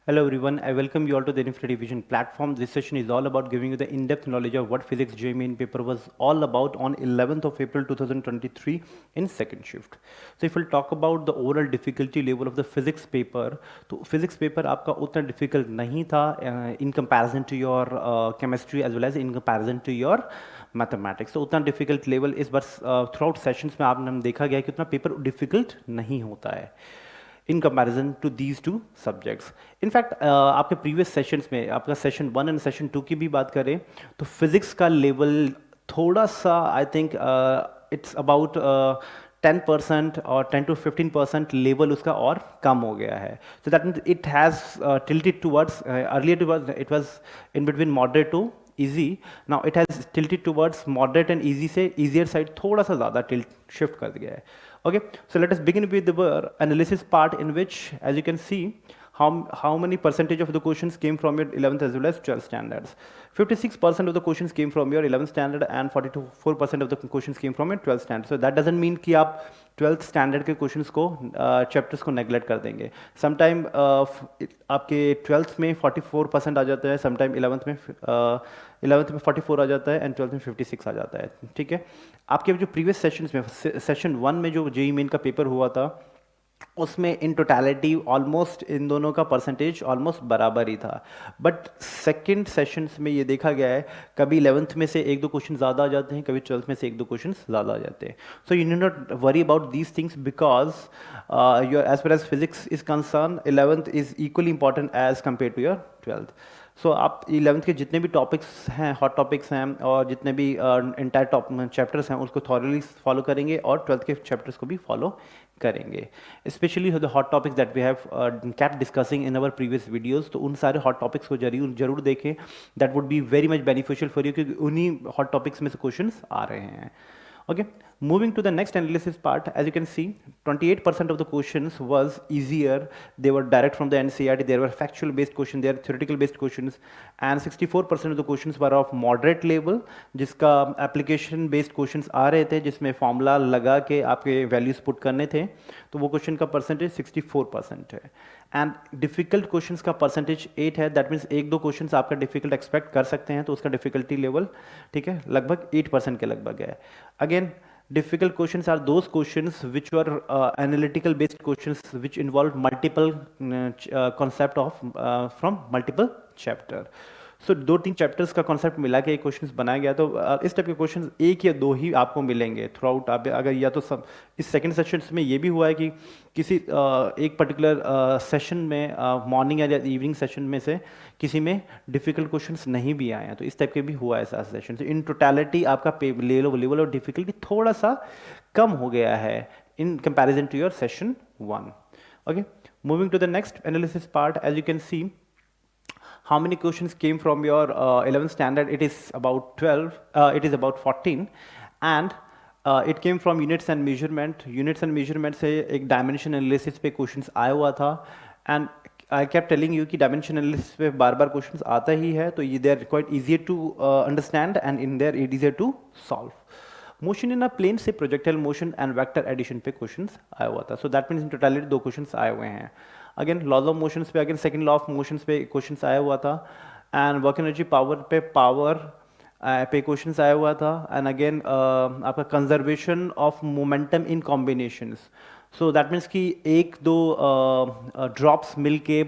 Hello everyone, I welcome you all to the Infinity Vision platform. This session is all about giving you the in-depth knowledge of what physics JEE main paper was all about on 11th of April 2023 in second shift. So if we'll talk about the overall difficulty level of the physics paper, तो physics paper आपका उतना difficult नहीं था in comparison to your chemistry as well as in comparison to your mathematics. तो उतना difficult level इस बार through out sessions में आपने देखा गया कि उतना पेपर डिफिकल्ट नहीं होता है in comparison to these two subjects. In fact आपके प्रीवियस सेशंस में आपका सेशन 1 एंड सेशन 2 की भी बात करें तो फिजिक्स का लेवल थोड़ा सा आई थिंक इट्स अबाउट 10% और 10 to 15% लेवल उसका और कम हो गया है. So that means it has tilted towards earlier it was in between moderate to easy. Now it has tilted towards moderate and easy से easier side थोड़ा सा ज़्यादा tilt shift कर दिया है. Okay, so let us begin with the analysis part in which, as you can see, how many percentage of the questions came from your 11th as well as 12th standards. 56% of the questions came from your 11th standard and 44% of the questions came from your 12th standard. So that doesn't mean कि आप 12th standard के questions को chapters को neglect कर देंगे. Sometime आपके 12th में 44% आ जाता है, sometime 11th में 44 आ जाता है एंड 12th में 56 आ जाता है. ठीक है, आपके जो प्रीवियस सेशंस में सेशन 1 में जो जेईई मेन का पेपर हुआ था उसमें इन टोटलिटी ऑलमोस्ट इन दोनों का परसेंटेज ऑलमोस्ट बराबर ही था. बट सेकंड सेशंस में ये देखा गया है कभी 11th में से एक दो क्वेश्चन ज़्यादा आ जाते हैं, कभी 12th में से एक दो क्वेश्चन ज़्यादा आ जाते हैं. So you need not worry about these things because your as per as physics is concern 11th is equally important as compare to your 12th. सो आप 11th के जितने भी टॉपिक्स हैं, हॉट टॉपिक्स हैं और जितने भी इंटायर चैप्टर्स हैं उसको थॉरली फॉलो करेंगे और 12th के चैप्टर्स को भी फॉलो करेंगे. Specially the hot topics that we have kept discussing in our previous videos, तो उन सारे हॉट टॉपिक्स को जरूर देखें. That would be very much beneficial for you क्योंकि उन्हीं हॉट टॉपिक्स में से क्वेश्चंस आ रहे हैं. Okay, moving to the next analysis part, as you can see 28% of the questions was easier. They were direct from the NCERT, there were factual based questions, there were theoretical based questions, and 64% of the questions were of moderate level जिसका application based questions आ रहे थे जिसमें formula लगा के आपके values put करने थे. तो वो क्वेश्चन का परसेंटेज 64% है एंड डिफिकल्ट क्वेश्चंस का परसेंटेज 8 है. दैट मीन्स एक दो क्वेश्चंस आपका डिफिकल्ट एक्सपेक्ट कर सकते हैं तो उसका डिफिकल्टी लेवल ठीक है लगभग 8% के लगभग है. Again difficult questions are those questions which were analytical based questions which involve multiple concept of from multiple chapter. सो दो तीन चैप्टर्स का कॉन्सेप्ट मिला के एक क्वेश्चंस बनाया गया. तो इस टाइप के क्वेश्चंस एक या दो ही आपको मिलेंगे थ्रू आउट. आप अगर या तो सब इस सेकंड सेशंस में ये भी हुआ है कि किसी एक पर्टिकुलर सेशन में मॉर्निंग या इवनिंग सेशन में से किसी में डिफिकल्ट क्वेश्चंस नहीं भी आए हैं. तो इस टाइप के भी हुआ है ऐसा सेशन. इन टोटलिटी आपका लेवल ऑफ डिफिकल्टी थोड़ा सा कम हो गया है in comparison to your session 1. Okay, moving to the next analysis part. As you can see how many questions came from your 11th standard? It is about 12, it is about 14, and it came from units and measurement. Units and measurement से एक dimension analysis पे questions आया हुआ था and I kept telling you कि dimension analysis पे बार बार questions आता ही है तो they are quite easier to understand and in there it is easier to solve. Motion in a plane से projectile motion and vector addition पे questions आया हुआ था. So that means in totality दो क्वेश्चंस आए हुए हैं. अगेन लॉज ऑफ मोशंस पे again second law of motions पे क्वेश्चंस आया हुआ था एंड वर्क एनर्जी पावर पे पावर पे क्वेश्चंस आया हुआ था एंड अगेन आपका conservation of momentum in combinations. So that means कि एक दो ड्रॉप्स मिलके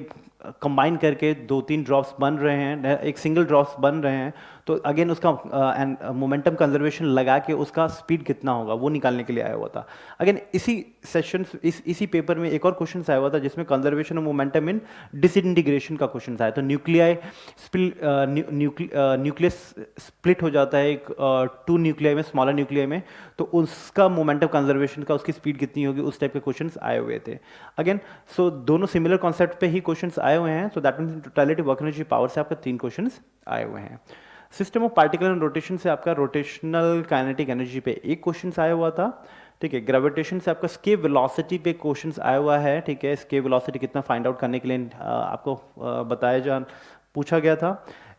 कंबाइन करके दो तीन ड्रॉप्स बन रहे हैं, एक सिंगल ड्रॉप्स बन रहे हैं तो अगेन उसका एंड मोमेंटम कंजर्वेशन लगा के उसका स्पीड कितना होगा वो निकालने के लिए आया हुआ था. अगेन इसी सेशन इसी पेपर में एक और क्वेश्चन आया हुआ था जिसमें conservation of momentum in disintegration का क्वेश्चन आया. तो न्यूक्लियस स्प्लिट हो जाता है एक टू न्यूक्लियाई में, स्मॉलर न्यूक्लियाई में, तो उसका मोमेंटम कंजर्वेशन का उसकी स्पीड कितनी होगी उस टाइप के क्वेश्चन आए हुए थे. अगेन सो दोनों सिमिलर कॉन्सेप्ट पे ही क्वेश्चन आए हुए हैं. सो that means totality work energy power से आपका 3 क्वेश्चन आए हुए हैं. System of particle and rotation से आपका रोटेशनल काइनेटिक एनर्जी पे एक क्वेश्चन आया हुआ था. ठीक है, ग्रेविटेशन से आपका स्केप वेलोसिटी पे क्वेश्चन आया हुआ है. ठीक है, स्केप वेलोसिटी कितना फाइंड आउट करने के लिए आपको पूछा गया था.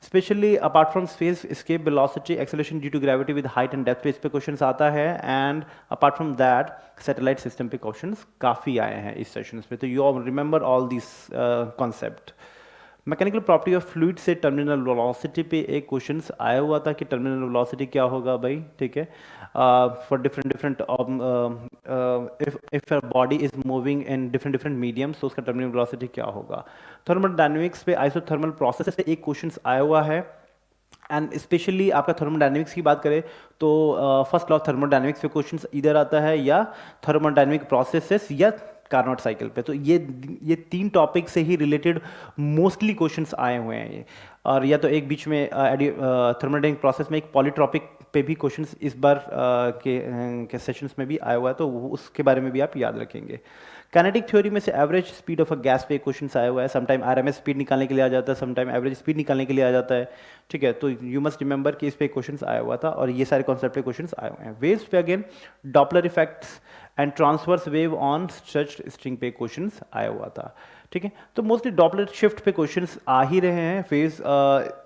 Specially apart from space escape velocity acceleration due to gravity with height and depth पे इस पे क्वेश्चन आता है. And apart from that satellite system पे क्वेश्चन काफ़ी आए हैं इस सेशन पे. तो you remember all this concept. Mechanical property of fluid से टर्मिनल वेलोसिटी पे एक क्वेश्चन आया हुआ था कि टर्मिनल वेलोसिटी क्या होगा भाई, ठीक है, for different different if body is moving in different different mediums तो उसका टर्मिनल वेलोसिटी क्या होगा। थर्मोडायनेमिक्स पे आइसोथर्मल प्रोसेस से एक क्वेश्चन आया हुआ है, एंड स्पेशली आपका थर्मोडायनेमिक्स की बात करें तो फर्स्ट लॉ ऑफ थर्मोडायनेमिक्स पे क्वेश्चंस इधर आता है या थर्मोडायनेमिक प्रोसेसेस या कार्नोट साइकिल पे। तो ये तीन टॉपिक से ही रिलेटेड मोस्टली क्वेश्चंस आए हुए हैं ये। और या तो एक बीच में थर्मोडायनेमिक प्रोसेस में एक पॉलीट्रॉपिक पे भी क्वेश्चंस इस बार के सेशंस में भी आया हुआ है, तो उसके बारे में भी आप याद रखेंगे। काइनेटिक थ्योरी में से average speed of a gas पे क्वेश्चन आया हुआ है, समटाइम आरएमएस स्पीड निकालने के लिए आ जाता है, समटाइम एवरेज स्पीड निकालने के लिए आ जाता है, ठीक है। तो यू मस्ट रिमेंबर कि इस पे क्वेश्चन आया हुआ था और ये सारे कॉन्सेप्ट पे क्वेश्चन आए हुए हैं। वेव्स पे again Doppler effects and transverse wave on stretched string पे क्वेश्चन आया हुआ था, ठीक है। तो मोस्टली डॉपलर शिफ्ट पे क्वेश्चंस आ ही रहे हैं। फेज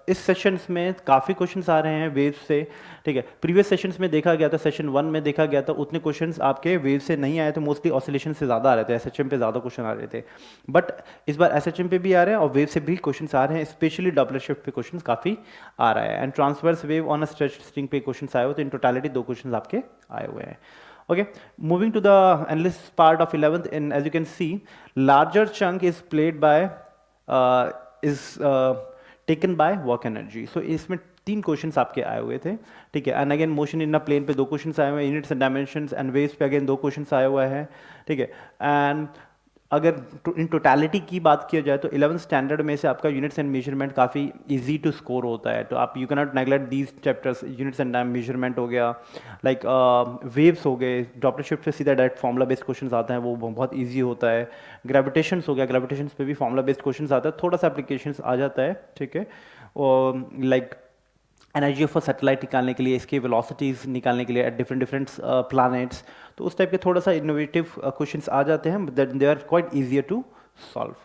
इस सेशंस में काफ़ी क्वेश्चंस आ रहे हैं वेव से, ठीक है। प्रीवियस सेशंस में देखा गया था, सेशन 1 में देखा गया था, उतने क्वेश्चंस आपके वेव से नहीं आए थे, मोस्टली ऑसिलेशन से ज़्यादा आ रहे थे, एसएचएम पे ज़्यादा क्वेश्चन आ रहे थे। बट इस बार एसएचएम पे भी आ रहे हैं और वेव से भी क्वेश्चन आ रहे हैं, स्पेशली डॉपलर शिफ्ट पे क्वेश्चन काफ़ी आ रहा है। And transverse wave on a stretched string पे क्वेश्चन आए हुए, तो इन टोटलिटी 2 क्वेश्चन आपके आए हुए हैं। Okay, moving to the analysis part of 11th, and as you can see, larger chunk is played by taken by work energy. So इसमें 3 questions आपके आए हुए थे, ठीक है। And again motion in a plane पे 2 क्वेश्चंस आए हुए हैं, units and dimensions and waves पे अगेन 2 क्वेश्चंस आए हुए हैं, ठीक है। एंड अगर इन टोटलिटी की बात किया जाए तो 11th स्टैंडर्ड में से आपका यूनिट्स एंड मेजरमेंट काफ़ी इजी टू स्कोर होता है, तो आप you can not neglect these chapters. Units and measurement हो गया, लाइक वेव्स हो गए, डॉपलर शिफ्ट पे सीधा डायरेक्ट फॉर्मुला बेस्ड क्वेश्चंस आते हैं, वो बहुत इजी होता है। ग्रेविटेशंस हो गया, ग्रेविटेशंस पे भी फॉर्मुला बेस्ड क्वेश्चंस आता है, थोड़ा सा एप्लीकेशंस आ जाता है, ठीक है। और like energy of a satellite निकालने के लिए, इसके वेलोसिटीज़ निकालने के लिए एट डिफरेंट डिफरेंट प्लैनेट्स, तो उस टाइप के थोड़ा सा इनोवेटिव क्वेश्चंस आ जाते हैं, that they are quite easier to solve.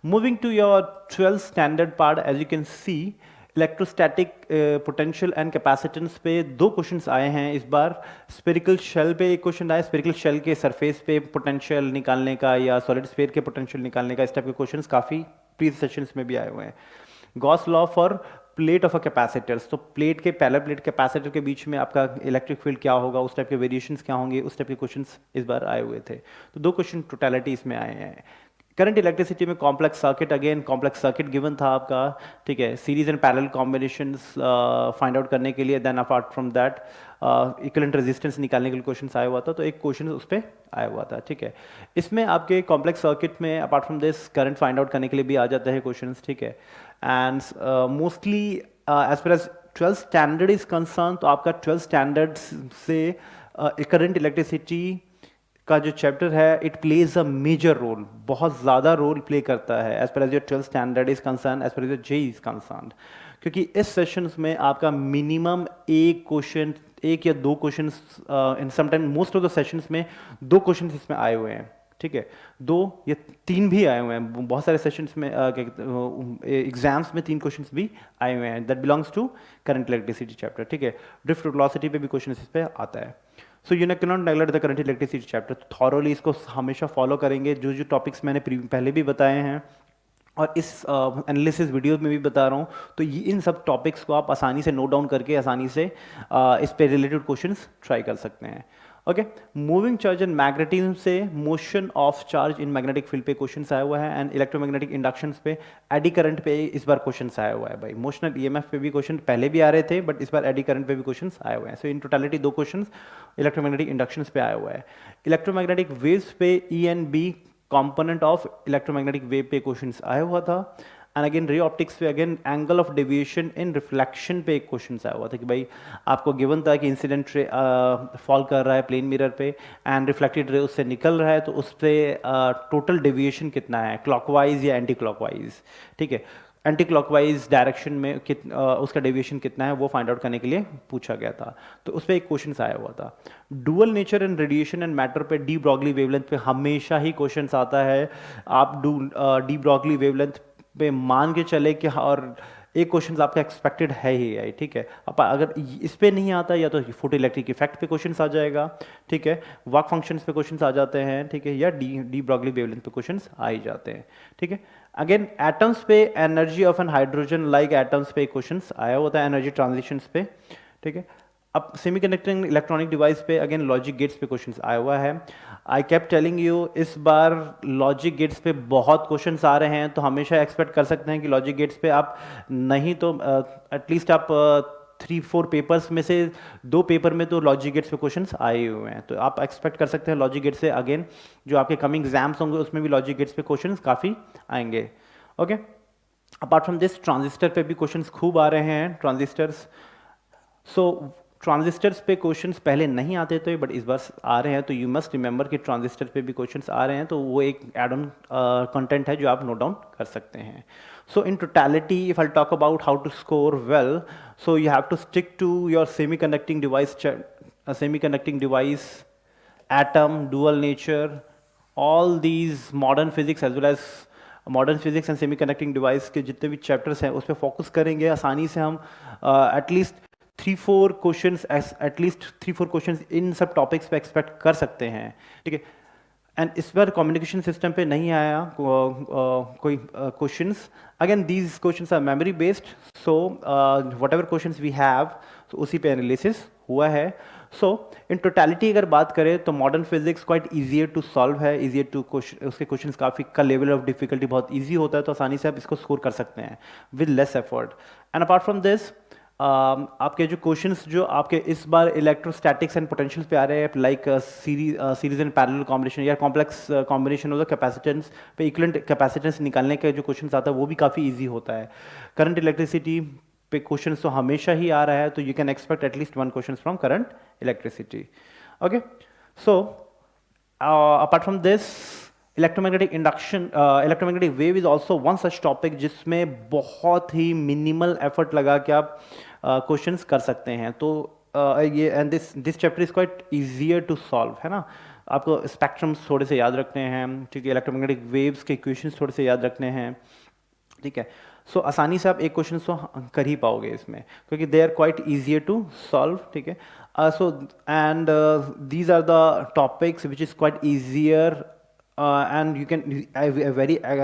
Moving to your 12th standard part, as you can see electrostatic potential and capacitance पे 2 क्वेश्चंस आए हैं इस बार। स्पेरिकल शेल पे एक क्वेश्चन आया, स्पेरिकल शेल के सरफेस पे पोटेंशियल निकालने का या सॉलिड स्फीयर के पोटेंशियल निकालने का, इस टाइप के क्वेश्चंस काफ़ी प्रीवियस सेशंस में भी आए हुए हैं। Gauss law for plate of a capacitors, तो प्लेट के पैरेलल प्लेट कैपेसिटर के बीच में आपका इलेक्ट्रिक फील्ड क्या होगा, उस टाइप के वेरिएशंस क्या होंगे, उस टाइप के क्वेश्चंस इस बार आए हुए थे। तो 2 क्वेश्चन टोटलिटी इसमें आए हैं। करंट इलेक्ट्रिसिटी में complex circuit, again complex circuit given था आपका, ठीक है। Series and parallel combinations find out करने के लिए, then apart from that equivalent resistance निकालने के लिए क्वेश्चन आया हुआ था, तो एक क्वेश्चन उस पर आया हुआ था, ठीक है। इसमें आपके कॉम्प्लेक्स सर्किट में apart from this current find out करने के लिए भी आ जाता है क्वेश्चन, ठीक है। And mostly as per as 12th standard is concern, तो आपका 12th स्टैंडर्ड से करंट इलेक्ट्रिसिटी का जो चैप्टर है, it plays a major role, बहुत ज़्यादा रोल प्ले करता है as per as your 12th standard is concern, as per as your J is concern, क्योंकि इस सेशंस में आपका मिनिमम एक या दो question, in sometime most of the sessions में 2 क्वेश्चन इसमें आए हुए हैं, ठीक है। 2 या 3 भी आए हुए हैं, बहुत सारे सेशंस में एग्जाम्स में 3 क्वेश्चंस भी आए हुए हैं, that belongs to current electricity chapter, ठीक है। ड्रिफ्ट वेलोसिटी पे भी क्वेश्चन इस पे आता है। So you can not neglect the current electricity chapter, thoroughly इसको हमेशा फॉलो करेंगे, जो जो टॉपिक्स मैंने पहले भी बताए हैं और इस एनालिसिस वीडियो में भी बता रहा हूँ, तो ये इन सब टॉपिक्स को आप आसानी से नोट डाउन करके आसानी से इस पे रिलेटेड क्वेश्चंस ट्राई कर सकते हैं। Okay, moving charge and magnetism से motion of charge in magnetic field पे क्वेश्चन आया हुआ है, एंड इलेक्ट्रोमैग्नेटिक इंडक्शन पे एडी करंट पे इस बार क्वेश्चन आया हुआ है भाई। मोशनल ईएमएफ पे भी क्वेश्चन पहले भी आ रहे थे, बट इस बार एडी करंट पे भी क्वेश्चन आए हुए हैं। So in totality 2 question electromagnetic induction पे आया हुआ है। इलेक्ट्रोमैग्नेटिक वेव्स पे E and B component of electromagnetic wave पे क्वेश्चन आया हुआ था, एंड अगेन रे ऑप्टिक्स पे again angle of deviation in reflection पे एक क्वेश्चन आया हुआ था कि भाई आपको गिवन था कि इंसिडेंट रे फॉल कर रहा है प्लेन मिरर पे एंड रिफ्लेक्टेड रे उससे निकल रहा है, तो उस पर टोटल डेविएशन कितना है, क्लॉकवाइज या एंटी क्लॉकवाइज, ठीक है। एंटी क्लॉकवाइज डायरेक्शन में उसका डेविएशन कितना है वो फाइंड आउट करने के लिए पूछा गया था, तो उस पर एक क्वेश्चन आया हुआ था। Dual nature and radiation and matter पे डी ब्रॉगली वेवलेंथ पे हमेशा ही क्वेश्चन आता है। आप डी ब्रॉगली वेवलेंथ पे मान के चले कि और एक क्वेश्चन आपका एक्सपेक्टेड है ही है, ठीक है। अब अगर इस पे नहीं आता या तो फोटो इलेक्ट्रिक इफेक्ट पे क्वेश्चन आ जाएगा, ठीक है, वर्क फंक्शंस पे क्वेश्चन आ जाते हैं, ठीक है, या डी ब्रॉगली वेवलेंथ पे क्वेश्चन आ ही जाते हैं, ठीक है। अगेन एटम्स पे energy of an hydrogen like atoms पे क्वेश्चन आया होता है, एनर्जी ट्रांजिशंस पे, ठीक है। अब सेमीकंडक्टिंग इलेक्ट्रॉनिक डिवाइस पे अगेन लॉजिक गेट्स पे क्वेश्चन आया हुआ है। आई केप्ट टेलिंग यू इस बार लॉजिक गेट्स पे बहुत क्वेश्चंस आ रहे हैं, तो हमेशा एक्सपेक्ट कर सकते हैं कि लॉजिक गेट्स पे आप नहीं तो एटलीस्ट आप 3-4 पेपर्स में से 2 पेपर में तो लॉजिक गेट्स पे क्वेश्चंस आए हुए हैं, तो आप एक्सपेक्ट कर सकते हैं लॉजिक गेट्स से अगेन जो आपके कमिंग एग्जाम्स होंगे उसमें भी लॉजिक गेट्स पे क्वेश्चंस काफ़ी आएंगे, okay. Apart from this transistor पे भी क्वेश्चंस खूब आ रहे हैं, ट्रांजिस्टर्स। सो ट्रांजिस्टर्स पे क्वेश्चंस पहले नहीं आते थे बट इस बार आ रहे हैं, तो यू मस्ट रिमेंबर कि ट्रांजिस्टर पे भी क्वेश्चंस आ रहे हैं, तो वो एक एड ऑन कंटेंट है जो आप नोट डाउन कर सकते हैं। So in totality if I talk about how to score well, so you have to stick to your semiconducting device, atom, dual nature, all these modern physics as well as modern physics and semiconducting device के जितने भी chapters हैं उस पर focus करेंगे। आसानी से हम एटलीस्ट 3-4 क्वेश्चंस इन सब टॉपिक्स पे एक्सपेक्ट कर सकते हैं, ठीक है। एंड इस बार कम्युनिकेशन सिस्टम पे नहीं आया कोई questions. Again these questions are memory based, so whatever questions we have तो उसी पे एनालिसिस हुआ है। सो इन टोटलिटी अगर बात करें तो modern physics quite easier to solve है, ईजियर टू उसके क्वेश्चंस काफ़ी का लेवल ऑफ डिफिकल्टी बहुत ईजी होता है, तो आसानी से आप इसको स्कोर कर सकते हैं with less effort. And apart from this आपके जो क्वेश्चंस जो आपके इस बार इलेक्ट्रोस्टैटिक्स एंड पोटेंशियल्स पे आ रहे हैं like series and parallel combination या complex combination of the capacitance पे इक्विवेलेंट कैपेसिटेंस निकालने का जो क्वेश्चंस आता है वो भी काफ़ी इजी होता है। करंट इलेक्ट्रिसिटी पे क्वेश्चंस तो हमेशा ही आ रहा है, तो you can expect at least 1 question from current electricity, okay. So apart from this electromagnetic induction, electromagnetic wave is also one such topic जिसमें बहुत ही मिनिमल एफर्ट लगा के आप क्वेश्चंस कर सकते हैं, तो ये and this chapter is quite easier to solve, है ना। आपको स्पेक्ट्रम्स थोड़े से याद रखने हैं, ठीक है, इलेक्ट्रोमैग्नेटिक वेव्स के इक्वेशंस थोड़े से याद रखने हैं, ठीक है। सो आसानी से आप एक क्वेश्चन तो कर ही पाओगे इसमें, क्योंकि they are quite easier to solve, ठीक है। So and these are the topics which is quite easier and you can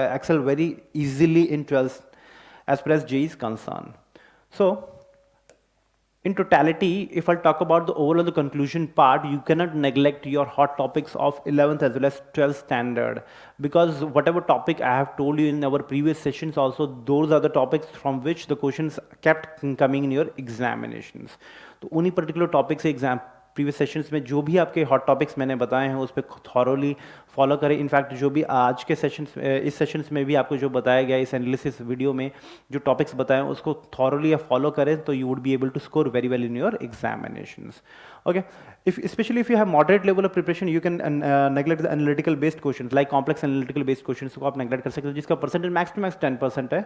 excel very easily in 12th as far as JEE is concerned. So in totality, if I'll talk about the overall the conclusion part, you cannot neglect your hot topics of 11th as well as 12th standard, because whatever topic I have told you in our previous sessions also, those are the topics from which the questions kept coming in your examinations. तो उन्हीं particular topics से exam previous sessions में जो भी आपके hot topics मैंने बताए हैं उस पर थॉरोली फॉलो करें। इनफैक्ट जो भी आज के सेशंस, इस सेशंस में भी आपको जो बताया गया इस एनालिसिस वीडियो में जो टॉपिक्स बताए हैं उसको थॉरोली या फॉलो करें, तो you would be able to score very well in your examinations, okay. if especially if you have moderate level of preparation, you can neglect the analytical based questions like complex analytical based questions को आप neglect कर सकते हो जिसका percentage max to max 10% है।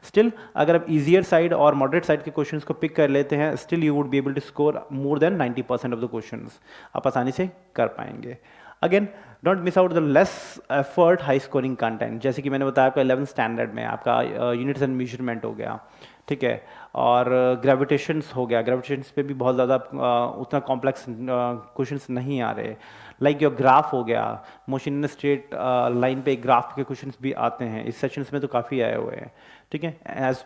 Still अगर आप easier side और moderate side के questions को pick कर लेते हैं, still you would be able to score more than 90% of the questions, आप आसानी से कर पाएंगे। Again don't miss out the less effort high scoring content, जैसे कि मैंने बताया आपका 11th स्टैंडर्ड में आपका यूनिट्स एंड मेजरमेंट हो गया, ठीक है, और ग्रेविटेशंस हो गया, ग्रेविटेशंस पे भी बहुत ज़्यादा उतना कॉम्प्लेक्स क्वेश्चंस नहीं आ रहे, लाइक योर ग्राफ हो गया, मोशन इन स्ट्रेट लाइन पे ग्राफ के क्वेश्चंस भी आते हैं, इस सेशंस में तो काफ़ी आए हुए हैं, ठीक है। एज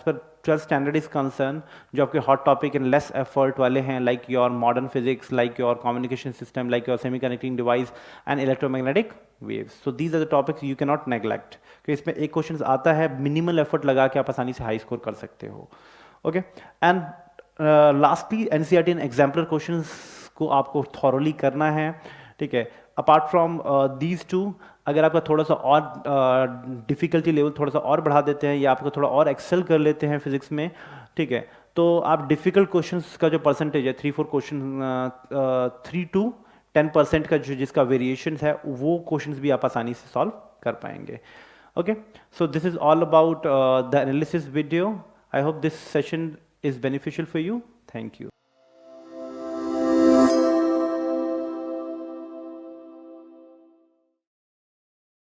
पर 12th स्टैंडर्ड इज कंसर्न, जो आपके hot topic in less effort वाले हैं like your modern physics, like your communication system, like your semi connecting device and electromagnetic waves, so these are the topics you can not neglect, कि इसमें एक question आता है minimal effort लगा के आप आसानी से हाई स्कोर कर सकते हो, okay. And lastly NCERT and exemplar questions को आपको थॉरोली करना है, ठीक है। अपार्ट फ्रॉम दीज टू, अगर आपका थोड़ा सा और डिफ़िकल्टी लेवल थोड़ा सा और बढ़ा देते हैं या आपको थोड़ा और एक्सेल कर लेते हैं फिजिक्स में, ठीक है, तो आप डिफ़िकल्ट क्वेश्चंस का जो परसेंटेज है 3-4 क्वेश्चन 3 to 10% का जो जिसका वेरिएशन है वो क्वेश्चंस भी आप आसानी से सॉल्व कर पाएंगे, okay. So this is all about the analysis video. I hope this session is beneficial for you. Thank you.